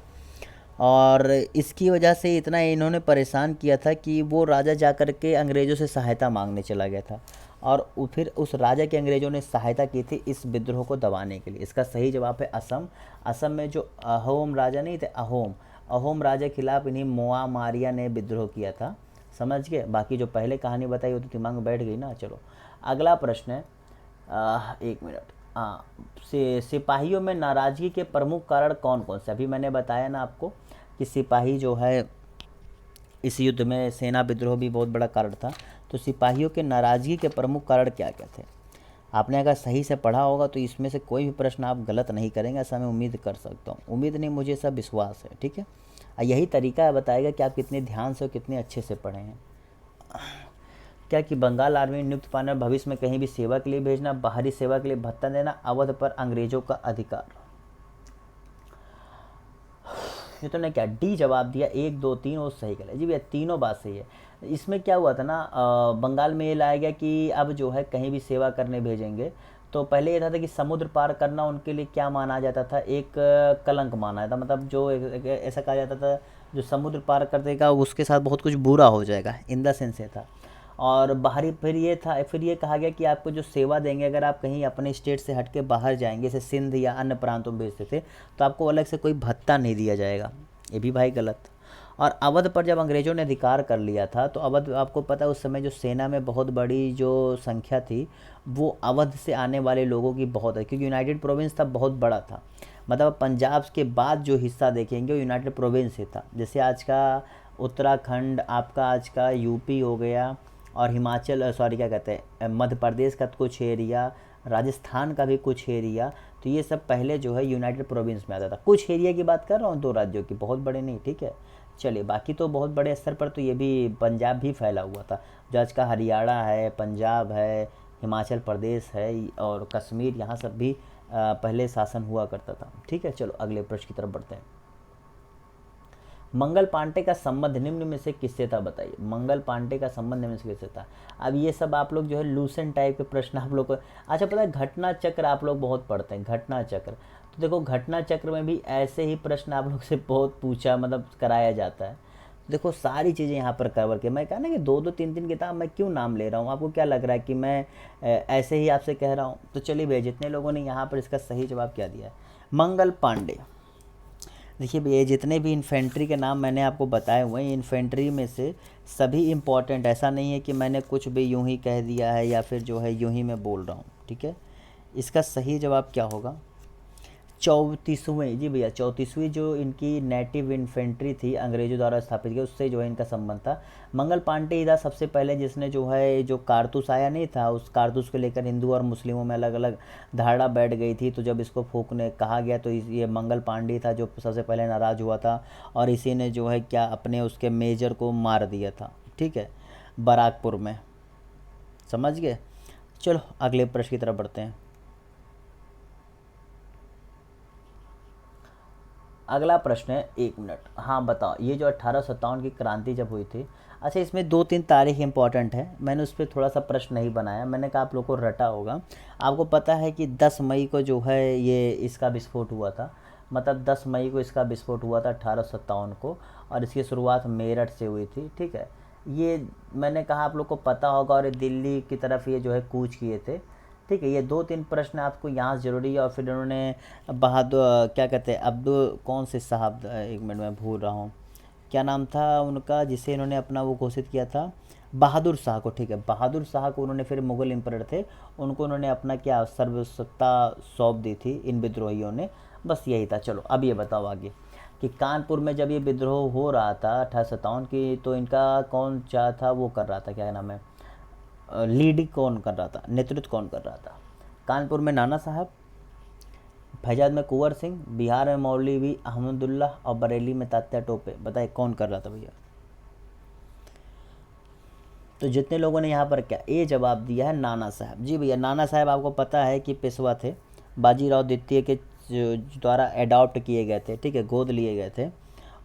और इसकी वजह से इतना इन्होंने परेशान किया था कि वो राजा जा कर के अंग्रेज़ों से सहायता मांगने चला गया था, और फिर उस राजा के अंग्रेज़ों ने सहायता की थी इस विद्रोह को दबाने के लिए। इसका सही जवाब है असम। असम में जो अहोम राजा नहीं थे, अहोम राजा के खिलाफ इन्हीं मोआ मारिया ने विद्रोह किया था। समझ गए? बाकी जो पहले कहानी बताई वो तो दिमाग में बैठ गई ना। चलो अगला प्रश्न है, एक मिनट। हाँ, सिपाहियों में नाराज़गी के प्रमुख कारण कौन कौन से? अभी मैंने बताया ना आपको कि सिपाही जो है इस युद्ध में सेना विद्रोह भी बहुत बड़ा कारण था। तो सिपाहियों के नाराज़गी के प्रमुख कारण क्या क्या थे? आपने अगर सही से पढ़ा होगा तो इसमें से कोई भी प्रश्न आप गलत नहीं करेंगे, ऐसा मैं उम्मीद कर सकता हूँ। उम्मीद नहीं, मुझे सब विश्वास है। ठीक है, यही तरीका बताएगा कि आप कितने ध्यान से और कितने अच्छे से पढ़े हैं। क्या कि बंगाल आर्मी में नियुक्त पाना, भविष्य में कहीं भी सेवा के लिए भेजना, बाहरी सेवा के लिए भत्ता देना, अवध पर अंग्रेजों का अधिकार। ये तो ने क्या डी जवाब दिया, 1 2 3 और सही गलत। जी भैया, तीनों बात सही है। इसमें क्या हुआ था ना, बंगाल में ये लाया गया कि अब जो है कहीं भी सेवा करने भेजेंगे, तो पहले ये था कि समुद्र पार करना उनके लिए क्या माना जाता था, एक कलंक माना जाता, मतलब जो ऐसा कहा जाता था जो समुद्र पार कर देगा उसके साथ बहुत कुछ बुरा हो जाएगा, इन द सेंस ये था। और बाहरी फिर ये कहा गया कि आपको जो सेवा देंगे, अगर आप कहीं अपने स्टेट से हट के बाहर जाएंगे, जैसे सिंध या अन्य प्रांतों में भेजते थे, तो आपको अलग से कोई भत्ता नहीं दिया जाएगा। ये भी भाई गलत। और अवध पर जब अंग्रेज़ों ने अधिकार कर लिया था, तो अवध आपको पता है उस समय जो सेना में बहुत बड़ी जो संख्या थी वो अवध से आने वाले लोगों की बहुत है, क्योंकि यूनाइटेड प्रोविंस तब बहुत बड़ा था। मतलब पंजाब के बाद जो हिस्सा देखेंगे वो यूनाइटेड प्रोविंस से था। जैसे आज का उत्तराखंड, आपका आज का यूपी हो गया, और हिमाचल सॉरी क्या कहते हैं, मध्य प्रदेश का कुछ एरिया, राजस्थान का भी कुछ एरिया, तो ये सब पहले जो है यूनाइटेड प्रोविंस में आता था। कुछ एरिया की बात कर रहा हूँ, 2 राज्यों की, बहुत बड़े नहीं। ठीक है, चलिए बाकी तो बहुत बड़े स्तर पर तो ये भी पंजाब भी फैला हुआ था, जो आज का हरियाणा है, पंजाब है, हिमाचल प्रदेश है और कश्मीर, यहाँ सब भी पहले शासन हुआ करता था। ठीक है, चलो अगले प्रश्न की तरफ बढ़ते हैं। मंगल पांडे का संबंध निम्न में से किससे था, बताइए। मंगल पांडे का संबंध निम्न में से किससे था? अब ये सब आप लोग जो है लूसेंट टाइप के प्रश्न आप लोग को, अच्छा पता है घटना चक्र आप लोग बहुत पढ़ते हैं, घटना चक्र। तो देखो घटना चक्र में भी ऐसे ही प्रश्न आप लोग से बहुत पूछा मतलब कराया जाता है। देखो सारी चीज़ें यहाँ पर कवर की। मैं कहा ना कि 2-2 3-3 किताब मैं क्यों नाम ले रहा हूँ, आपको क्या लग रहा है कि मैं ऐसे ही आपसे कह रहा हूँ? तो चलिए भैया, जितने लोगों ने यहाँ पर इसका सही जवाब क्या दिया है, मंगल पांडे। देखिए भैया, जितने भी इन्फेंट्री के नाम मैंने आपको बताए हुए हैं, इन्फेंट्री में से सभी इम्पॉर्टेंट, ऐसा नहीं है कि मैंने कुछ भी यूं ही कह दिया है या फिर जो है यूं ही मैं बोल रहा हूँ, ठीक है। इसका सही जवाब क्या होगा, 34वीं, जी भैया 34वीं जो इनकी नेटिव इन्फेंट्री थी अंग्रेजों द्वारा स्थापित की, उससे जो है इनका संबंध था। मंगल पांडे ही था सबसे पहले जिसने जो है, जो कारतूस आया नहीं था, उस कारतूस को लेकर हिंदू और मुस्लिमों में अलग अलग धारणा बैठ गई थी। तो जब इसको फूकने कहा गया तो ये मंगल पांडे था जो सबसे पहले नाराज़ हुआ था, और इसी ने जो है क्या अपने उसके मेजर को मार दिया था, ठीक है, बराकपुर में। समझ गए? चलो अगले प्रश्न की तरफ बढ़ते हैं। अगला प्रश्न है, 1 मिनट, हाँ बताओ, ये जो 1857 की क्रांति जब हुई थी, अच्छा इसमें 2-3 तारीख इंपॉर्टेंट है, मैंने उस पर थोड़ा सा प्रश्न नहीं बनाया, मैंने कहा आप लोग को रटा होगा। आपको पता है कि 10 मई को जो है ये इसका विस्फोट हुआ था, मतलब 10 मई को इसका विस्फोट हुआ था 1857 को, और इसकी शुरुआत मेरठ से हुई थी, ठीक है। ये मैंने कहा आप लोग को पता होगा, और ये दिल्ली की तरफ ये जो है कूच किए थे, ठीक है। ये 2-3 प्रश्न आपको यहाँ ज़रूरी है। और फिर उन्होंने बहादुर, क्या कहते हैं, अब्दुल कौन से साहब, 1 मिनट मैं भूल रहा हूँ, क्या नाम था उनका, जिसे इन्होंने अपना वो घोषित किया था, बहादुर शाह को, ठीक है, बहादुर शाह को उन्होंने, फिर मुग़ल एम्परर थे, उनको उन्होंने अपना क्या सर्वसत्ता सौंप दी थी इन विद्रोहियों ने, बस यही था। चलो अब ये बताओ आगे कि कानपुर में जब ये विद्रोह हो रहा था 1857 की, तो इनका कौन चाह था, वो कर रहा था, क्या नाम है, लीड कौन कर रहा था, नेतृत्व कौन कर रहा था? कानपुर में नाना साहब, फैजाद में कुंवर सिंह, बिहार में मौलवी अहमदुल्ला, और बरेली में तात्या टोपे। बताइए कौन कर रहा था भैया? तो जितने लोगों ने यहाँ पर क्या ये जवाब दिया है, नाना साहब। जी भैया, नाना साहब आपको पता है कि पेशवा थे, बाजीराव द्वितीय के द्वारा एडॉप्ट किए गए थे, ठीक है, गोद लिए गए थे,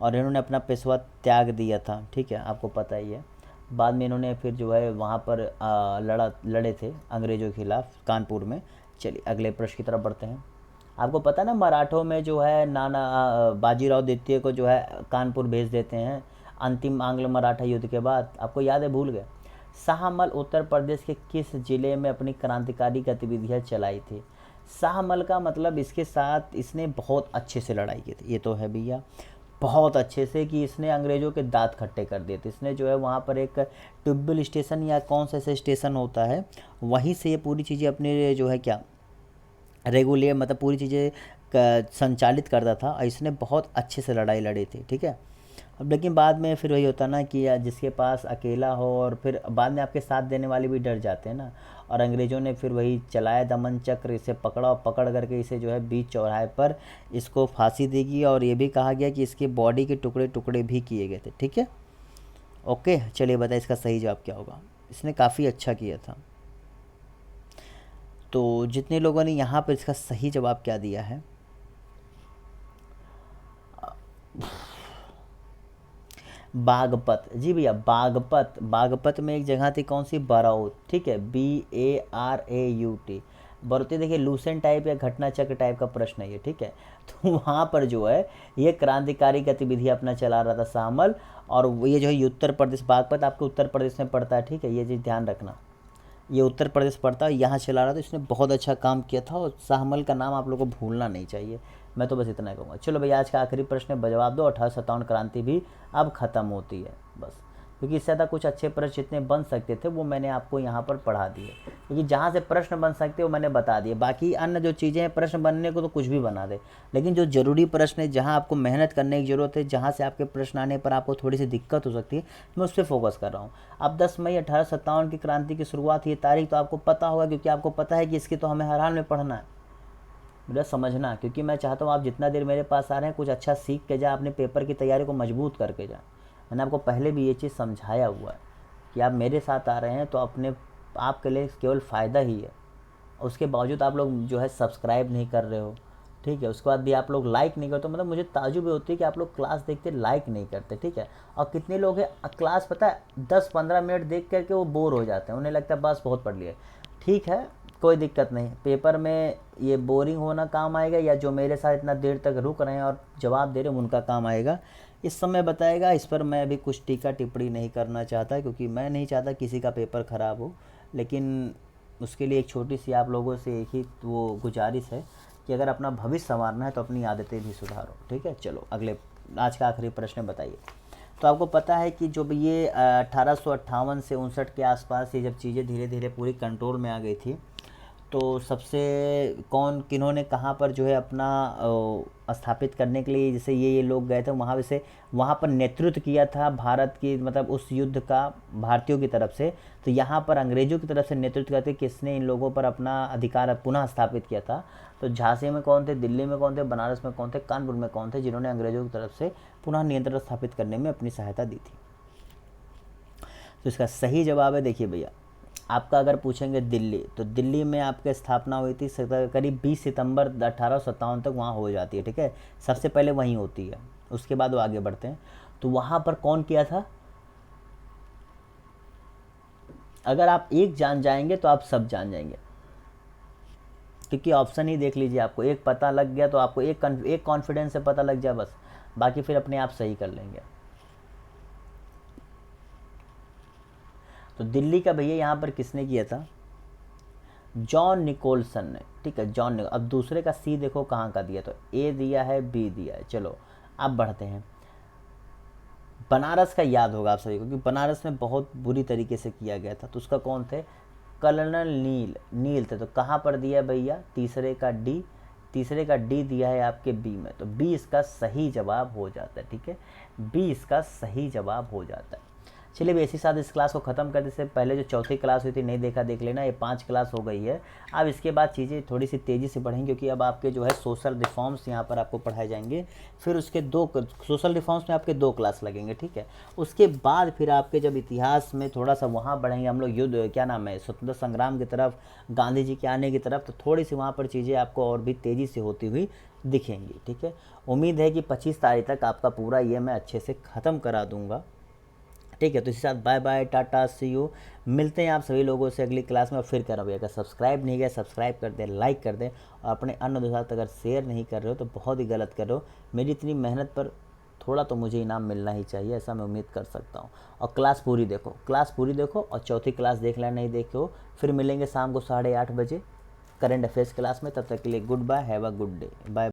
और इन्होंने अपना पेशवा त्याग दिया था, ठीक है, आपको पता ही है। बाद में इन्होंने फिर जो है वहाँ पर लड़े थे अंग्रेज़ों के खिलाफ कानपुर में। चलिए अगले प्रश्न की तरफ बढ़ते हैं। आपको पता ना मराठों में जो है बाजीराव द्वितीय को जो है कानपुर भेज देते हैं अंतिम आंग्ल मराठा युद्ध के बाद, आपको याद है, भूल गए? शाहमल उत्तर प्रदेश के किस जिले में अपनी क्रांतिकारी गतिविधियां चलाई थी? शाहमल का मतलब इसके साथ इसने बहुत अच्छे से लड़ाई की थी, ये तो है भैया, बहुत अच्छे से, कि इसने अंग्रेज़ों के दांत खट्टे कर दिए थे। इसने जो है वहाँ पर एक ट्यूबवेल स्टेशन या कौन सा ऐसा स्टेशन होता है, वहीं से ये पूरी चीज़ें अपने जो है क्या रेगुलर, मतलब पूरी चीज़ें संचालित करता था, और इसने बहुत अच्छे से लड़ाई लड़ी थी, ठीक है। अब लेकिन बाद में फिर वही होता ना कि जिसके पास अकेला हो, और फिर बाद में आपके साथ देने वाले भी डर जाते हैं ना, और अंग्रेज़ों ने फिर वही चलाया दमन चक्र, इसे पकड़ा, और पकड़ करके इसे जो है बीच चौराहे पर इसको फांसी देगी, और ये भी कहा गया कि इसके बॉडी के टुकड़े टुकड़े भी किए गए थे, ठीक है। ओके, चलिए बताइए इसका सही जवाब क्या होगा। इसने काफ़ी अच्छा किया था। तो जितने लोगों ने यहाँ पर इसका सही जवाब क्या दिया है, बागपत। जी भैया, बागपत, बागपत में एक जगह थी, कौन सी, बरौत, ठीक है, BARAUT, बरौती। देखिए लूसेंट टाइप या घटना चक्र टाइप का प्रश्न है ये, ठीक है। तो वहाँ पर जो है ये क्रांतिकारी गतिविधि अपना चला रहा था शाहमल, और ये जो है उत्तर प्रदेश, बागपत आपके उत्तर प्रदेश में पड़ता है, ठीक है, ये चीज़ ध्यान रखना, ये उत्तर प्रदेश पड़ता है, यहाँ चला रहा था, इसने बहुत अच्छा काम किया था, और शाहमल का नाम आप लोगों को भूलना नहीं चाहिए। मैं तो बस इतना कहूँगा। चलो भैया, आज का आखिरी प्रश्न है, जवाब दो, 1857 क्रांति भी अब ख़त्म होती है, बस। क्योंकि इससे ज़्यादा कुछ अच्छे प्रश्न जितने बन सकते थे वो मैंने आपको यहाँ पर पढ़ा दिए, क्योंकि जहाँ से प्रश्न बन सकते वो मैंने बता दिए। बाकी अन्य जो चीज़ें हैं प्रश्न बनने को तो कुछ भी बना दे, लेकिन जो ज़रूरी प्रश्न है, जहाँ आपको मेहनत करने की ज़रूरत है, जहाँ से आपके प्रश्न आने पर आपको थोड़ी सी दिक्कत हो सकती है, मैं उस पर फोकस कर रहा हूँ। अब 10 मई 1857 की क्रांति की शुरुआत, ये तारीख तो आपको पता होगा, क्योंकि आपको पता है कि इसकी तो हमें हर हाल में पढ़ना है, मेरा समझना, क्योंकि मैं चाहता हूँ आप जितना देर मेरे पास आ रहे हैं कुछ अच्छा सीख के जाए, अपने पेपर की तैयारी को मजबूत करके जाए। मैंने आपको पहले भी ये चीज़ समझाया हुआ है कि आप मेरे साथ आ रहे हैं तो अपने आपके लिए केवल फ़ायदा ही है। उसके बावजूद आप लोग जो है सब्सक्राइब नहीं कर रहे हो, ठीक है, उसके बाद भी आप लोग लाइक नहीं करते, तो मतलब मुझे ताजुब होती है कि आप लोग क्लास देखते लाइक नहीं करते, ठीक है। और कितने लोग हैं क्लास, पता है, 10-15 मिनट देख करके वो बोर हो जाते हैं, उन्हें लगता है बस बहुत पढ़ लिया, ठीक है, कोई दिक्कत नहीं। पेपर में ये बोरिंग होना काम आएगा, या जो मेरे साथ इतना देर तक रुक रहे हैं और जवाब दे रहे हैं उनका काम आएगा, इस समय बताएगा। इस पर मैं अभी कुछ टीका टिप्पणी नहीं करना चाहता, क्योंकि मैं नहीं चाहता किसी का पेपर ख़राब हो। लेकिन उसके लिए एक छोटी सी आप लोगों से एक ही वो गुजारिश है कि अगर अपना भविष्य संवारना है तो अपनी आदतें भी सुधारो, ठीक है। चलो अगले, आज का आखिरी प्रश्न बताइए। तो आपको पता है कि जब ये 1858 से 59 के आसपास ये जब चीज़ें धीरे धीरे पूरी कंट्रोल में आ गई थी, तो सबसे कौन किन्होंने कहाँ पर जो है अपना स्थापित करने के लिए, जैसे ये लोग गए थे वहाँ से, वहाँ पर नेतृत्व किया था भारत की, मतलब उस युद्ध का भारतीयों की तरफ से। तो यहाँ पर अंग्रेज़ों की तरफ से नेतृत्व करके किसने इन लोगों पर अपना अधिकार पुनः स्थापित किया था? तो झांसी में कौन थे, दिल्ली में कौन थे, बनारस में कौन थे, कानपुर में कौन थे, जिन्होंने अंग्रेज़ों की तरफ से पुनः नियंत्रण स्थापित करने में अपनी सहायता दी थी? तो इसका सही जवाब है, देखिए भैया, आपका अगर पूछेंगे दिल्ली, तो दिल्ली में आपकी स्थापना हुई थी करीब 20 सितंबर 1857 तक वहाँ हो जाती है, ठीक है। सबसे पहले वहीं होती है, उसके बाद वो आगे बढ़ते हैं। तो वहाँ पर कौन किया था? अगर आप एक जान जाएंगे तो आप सब जान जाएंगे, क्योंकि ऑप्शन ही देख लीजिए, आपको एक पता लग गया तो आपको एक कॉन्फिडेंस से पता लग जाए बस, बाकी फिर अपने आप सही कर लेंगे। तो दिल्ली का भैया यहाँ पर किसने किया था? जॉन निकोलसन ने, ठीक है, जॉन निकोल। अब दूसरे का सी देखो कहाँ का दिया, तो ए दिया है, बी दिया है। चलो अब बढ़ते हैं। बनारस का याद होगा आप सभी को, क्योंकि बनारस में बहुत बुरी तरीके से किया गया था। तो उसका कौन थे? कर्नल नील थे। तो कहाँ पर दिया भैया? तीसरे का डी दिया है आपके बी में। तो बी इसका सही जवाब हो जाता है, ठीक है, बी इसका सही जवाब हो जाता है। चलिए भी इसी साथ इस क्लास को ख़त्म करने से पहले जो चौथी क्लास हुई थी, नहीं देखा देख लेना, ये 5 क्लास हो गई है। अब इसके बाद चीज़ें थोड़ी सी तेज़ी से बढ़ेंगी, क्योंकि अब आपके जो है सोशल रिफॉर्म्स यहाँ पर आपको पढ़ाए जाएंगे। फिर उसके सोशल रिफॉर्म्स में आपके 2 क्लास लगेंगे, ठीक है। उसके बाद फिर आपके जब इतिहास में थोड़ा सा वहाँ बढ़ेंगे हम लोग, युद्ध क्या नाम है, स्वतंत्रता संग्राम की तरफ, गांधी जी के आने की तरफ, तो थोड़ी सी वहाँ पर चीज़ें आपको और भी तेज़ी से होती हुई दिखेंगी, ठीक है। उम्मीद है कि 25 तारीख तक आपका पूरा ये मैं अच्छे से ख़त्म करा दूँगा, ठीक है। तो इसी साथ bye bye, tata, see you. मिलते हैं आप सभी लोगों से अगली क्लास में। और फिर कह रहा हूँ, अगर सब्सक्राइब नहीं किया सब्सक्राइब कर दें, लाइक कर दें, और अपने अन्य दोस्तों के साथ अगर शेयर नहीं कर रहे हो तो बहुत ही गलत कर रहे हो। मेरी इतनी मेहनत पर थोड़ा तो मुझे इनाम मिलना ही चाहिए, ऐसा मैं उम्मीद कर सकता हूँ। और क्लास पूरी देखो, और चौथी क्लास देख लेना, नहीं देखो। फिर मिलेंगे शाम को 8:30 बजे करंट अफेयर्स क्लास में। तब तक के लिए good bye, have a good day, bye.